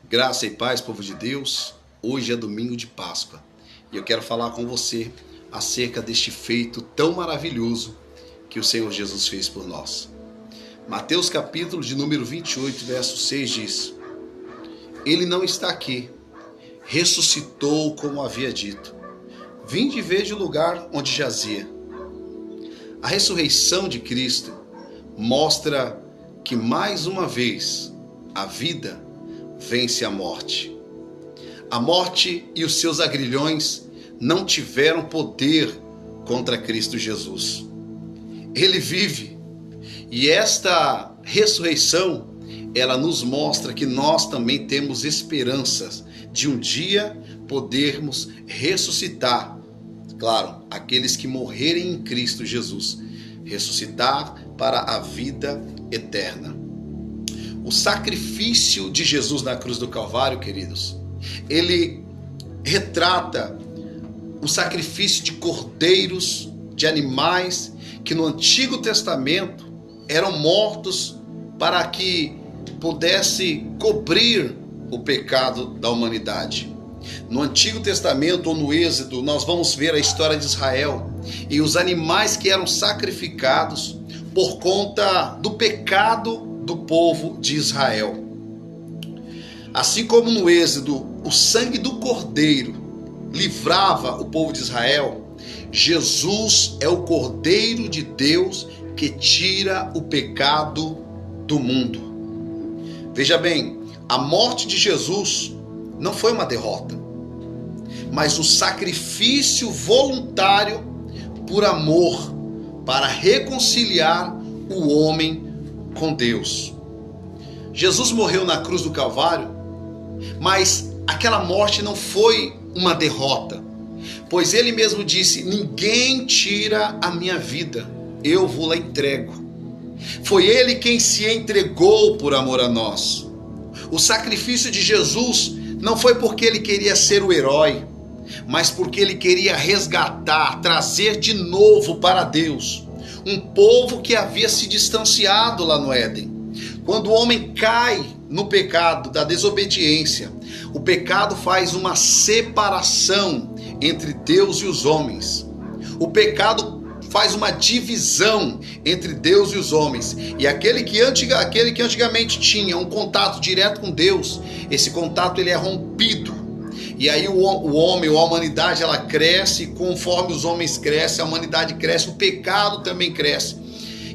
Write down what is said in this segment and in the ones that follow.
Graça e paz, povo de Deus. Hoje é domingo de Páscoa e eu quero falar com você acerca deste feito tão maravilhoso que o Senhor Jesus fez por nós. Mateus capítulo de número 28, verso 6 diz: Ele não está aqui, ressuscitou como havia dito. Vinde e veja o lugar onde jazia. A ressurreição de Cristo mostra que mais uma vez a vida vence a morte. A morte e os seus agrilhões não tiveram poder contra Cristo Jesus. Ele vive, e esta ressurreição, ela nos mostra que nós também temos esperanças de um dia podermos ressuscitar. Claro, aqueles que morrerem em Cristo Jesus, ressuscitar para a vida eterna. O sacrifício de Jesus na cruz do Calvário, queridos, ele retrata o sacrifício de cordeiros, de animais que no Antigo Testamento eram mortos para que pudesse cobrir o pecado da humanidade. No Antigo Testamento ou no Êxodo, nós vamos ver a história de Israel e os animais que eram sacrificados por conta do pecado do povo de Israel. Assim como no Êxodo, o sangue do cordeiro livrava o povo de Israel, Jesus é o Cordeiro de Deus que tira o pecado do mundo. Veja bem, a morte de Jesus não foi uma derrota, mas um sacrifício voluntário por amor para reconciliar o homem com Deus. Jesus morreu na cruz do Calvário, mas aquela morte não foi uma derrota, pois ele mesmo disse: ninguém tira a minha vida, eu vou-la entrego. Foi ele quem se entregou por amor a nós. O sacrifício de Jesus não foi porque ele queria ser o herói, mas porque ele queria resgatar, trazer de novo para Deus um povo que havia se distanciado lá no Éden. Quando o homem cai no pecado da desobediência, o pecado faz uma separação entre Deus e os homens. O pecado faz uma divisão entre Deus e os homens. E aquele que antigamente tinha um contato direto com Deus, esse contato ele é rompido. E aí o homem, a humanidade, ela cresce, e conforme os homens crescem, a humanidade cresce, o pecado também cresce.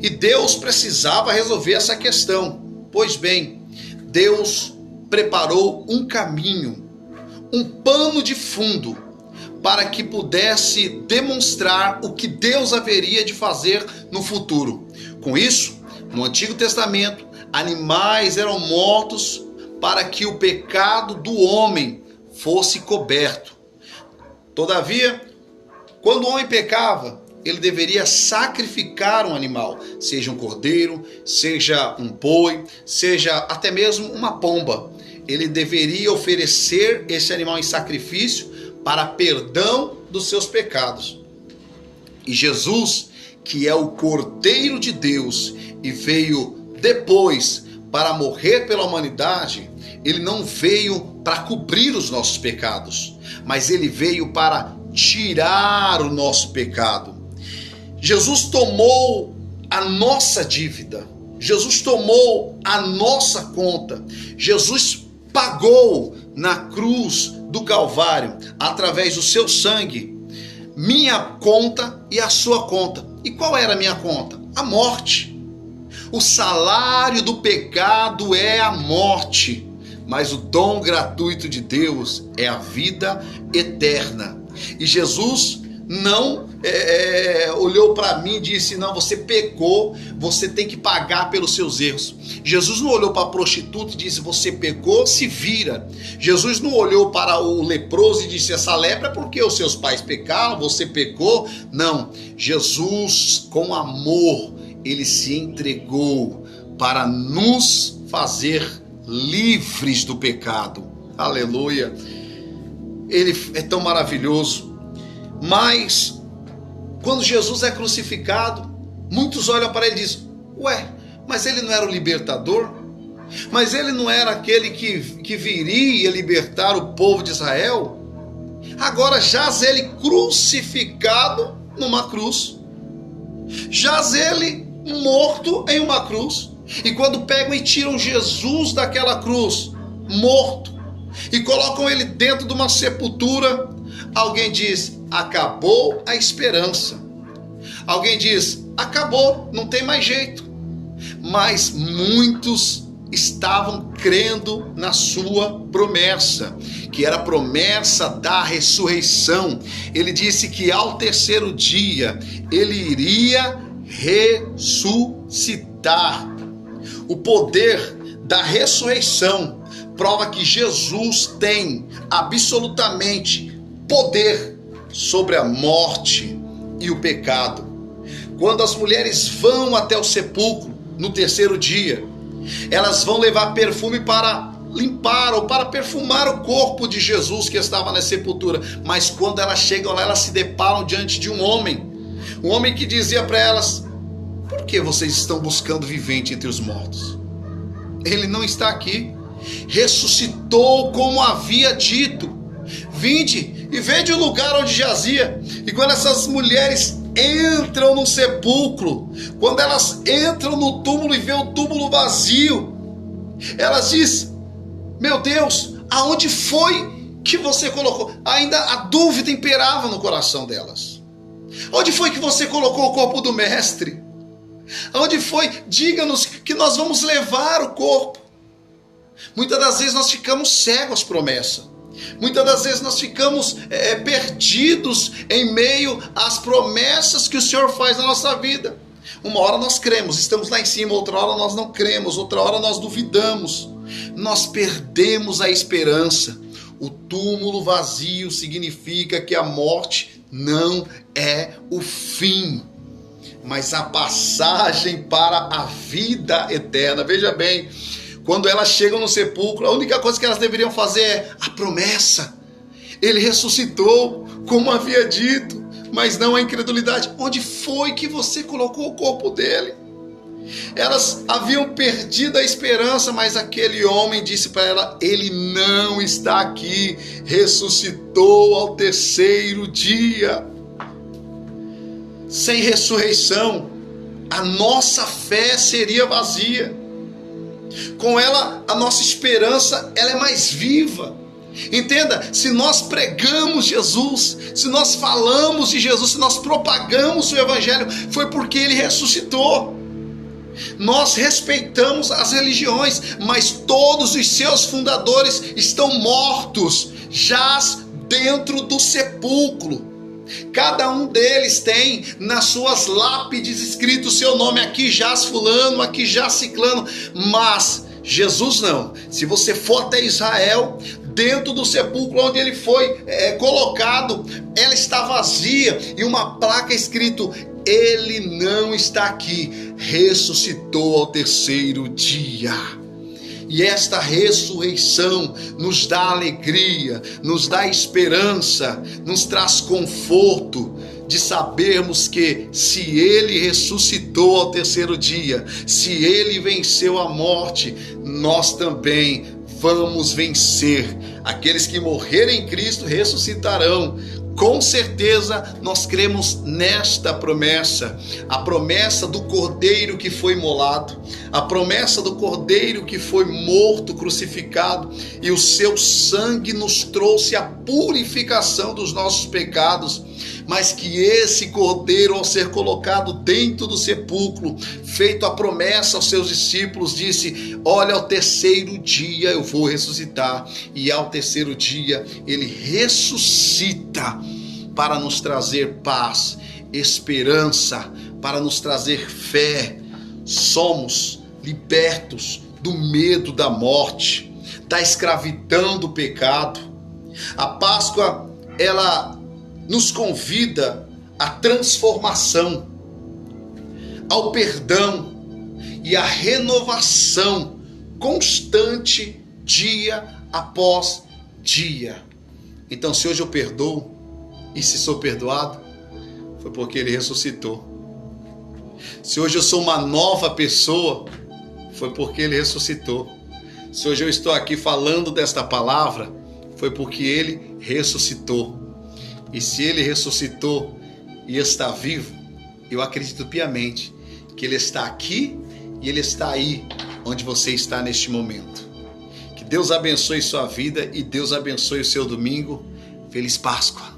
E Deus precisava resolver essa questão. Pois bem, Deus preparou um caminho, um pano de fundo, para que pudesse demonstrar o que Deus haveria de fazer no futuro. Com isso, no Antigo Testamento, animais eram mortos para que o pecado do homem fosse coberto. Todavia, quando o homem pecava, ele deveria sacrificar um animal, seja um cordeiro, seja um boi, seja até mesmo uma pomba. Ele deveria oferecer esse animal em sacrifício para perdão dos seus pecados. E Jesus, que é o Cordeiro de Deus e veio depois para morrer pela humanidade, ele não veio para cobrir os nossos pecados, mas ele veio para tirar o nosso pecado. Jesus tomou a nossa dívida, Jesus tomou a nossa conta, Jesus pagou na cruz do Calvário, através do seu sangue, minha conta e a sua conta. E qual era a minha conta? A morte. O salário do pecado é a morte, mas o dom gratuito de Deus é a vida eterna. E Jesus não olhou para mim e disse: não, você pecou, você tem que pagar pelos seus erros. Jesus não olhou para a prostituta e disse: você pecou, se vira. Jesus não olhou para o leproso e disse: essa lepra é porque os seus pais pecaram, você pecou. Não, Jesus, com amor, ele se entregou para nos fazer livres do pecado. Aleluia. Ele é tão maravilhoso. Mas quando Jesus é crucificado, muitos olham para ele e dizem: ué, mas ele não era o libertador? Mas ele não era aquele que viria libertar o povo de Israel? Agora jaz ele crucificado numa cruz. Jaz ele morto em uma cruz. E quando pegam e tiram Jesus daquela cruz, morto, e colocam ele dentro de uma sepultura, alguém diz: acabou a esperança. Alguém diz: acabou, não tem mais jeito. Mas muitos estavam crendo na sua promessa, que era a promessa da ressurreição. Ele disse que ao terceiro dia ele iria ressuscitar. O poder da ressurreição prova que Jesus tem absolutamente poder sobre a morte e o pecado. Quando as mulheres vão até o sepulcro no terceiro dia, elas vão levar perfume para limpar ou para perfumar o corpo de Jesus que estava na sepultura. Mas quando elas chegam lá, elas se deparam diante de um homem que dizia para elas: por que vocês estão buscando vivente entre os mortos? Ele não está aqui. Ressuscitou como havia dito. Vinde e vede o lugar onde jazia. E quando essas mulheres entram no sepulcro, quando elas entram no túmulo e vê o túmulo vazio, elas dizem: meu Deus, aonde foi que você colocou? Ainda a dúvida imperava no coração delas. Onde foi que você colocou o corpo do mestre? Onde foi? Diga-nos que nós vamos levar o corpo. Muitas das vezes nós ficamos cegos às promessas. Muitas das vezes nós ficamos perdidos em meio às promessas que o Senhor faz na nossa vida. Uma hora nós cremos, estamos lá em cima, outra hora nós não cremos, outra hora nós duvidamos. Nós perdemos a esperança. O túmulo vazio significa que a morte não é o fim, mas a passagem para a vida eterna. Veja bem, quando elas chegam no sepulcro, a única coisa que elas deveriam fazer é a promessa. Ele ressuscitou, como havia dito, mas não a incredulidade. Onde foi que você colocou o corpo dele? Elas haviam perdido a esperança, mas aquele homem disse para ela: ele não está aqui, ressuscitou ao terceiro dia. Sem ressurreição, a nossa fé seria vazia. Com ela, a nossa esperança ela é mais viva. Entenda, se nós pregamos Jesus, se nós falamos de Jesus, se nós propagamos o Evangelho, foi porque ele ressuscitou. Nós respeitamos as religiões, mas todos os seus fundadores estão mortos, jaz dentro do sepulcro. Cada um deles tem nas suas lápides escrito o seu nome: aqui jaz fulano, aqui jaz ciclano. Mas Jesus não. Se você for até Israel, dentro do sepulcro onde ele foi colocado, ela está vazia e uma placa escrito: ele não está aqui, ressuscitou ao terceiro dia. E esta ressurreição nos dá alegria, nos dá esperança, nos traz conforto de sabermos que se ele ressuscitou ao terceiro dia, se ele venceu a morte, nós também vamos vencer. Aqueles que morrerem em Cristo ressuscitarão. Com certeza nós cremos nesta promessa, a promessa do Cordeiro que foi imolado, a promessa do Cordeiro que foi morto, crucificado, e o seu sangue nos trouxe a purificação dos nossos pecados, mas que esse Cordeiro, ao ser colocado dentro do sepulcro, feito a promessa aos seus discípulos, disse: olha, ao terceiro dia eu vou ressuscitar. E ao terceiro dia ele ressuscita para nos trazer paz, esperança, para nos trazer fé. Somos libertos do medo da morte, da escravidão do pecado. A Páscoa, ela nos convida à transformação, ao perdão e à renovação constante, dia após dia. Então, se hoje eu perdoo e se sou perdoado, foi porque ele ressuscitou. Se hoje eu sou uma nova pessoa, foi porque Ele ressuscitou. Se hoje eu estou aqui falando desta palavra, foi porque Ele ressuscitou. E se Ele ressuscitou e está vivo, eu acredito piamente que Ele está aqui e Ele está aí onde você está neste momento. Que Deus abençoe sua vida e Deus abençoe o seu domingo. Feliz Páscoa!